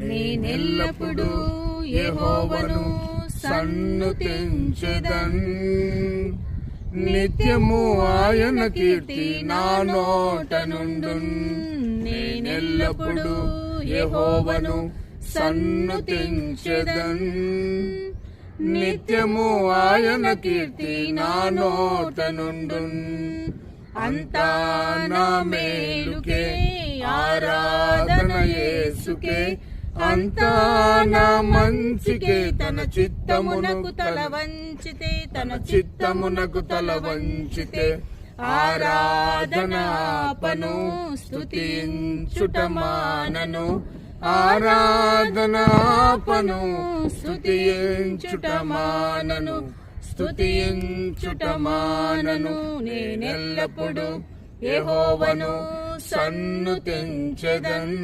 నేనెల్లప్పుడు యెహోవాను సన్నుతించెదన్. నిత్యము ఆయన కీర్తి నా నోట నుండున్. నేనెల్లప్పుడు యెహోవాను సన్నుతించెదన్. నిత్యము ఆయన కీర్తి నా నోట నుండున్. అంతా నా మేలుకే ఆరాధన యేసుకే, అంతా నా మంచికే. తన చిత్తమునకు తల వంచితే, తన చిత్తమునకు తల వంచితే ఆరాధన ఆపను, స్తుతించుట మానను. ఆరాధన ఆపను, స్తుతించుట మానను, స్తుతించుట మానను. నేనెల్లప్పుడు యెహోవాను సన్నుతించెదన్.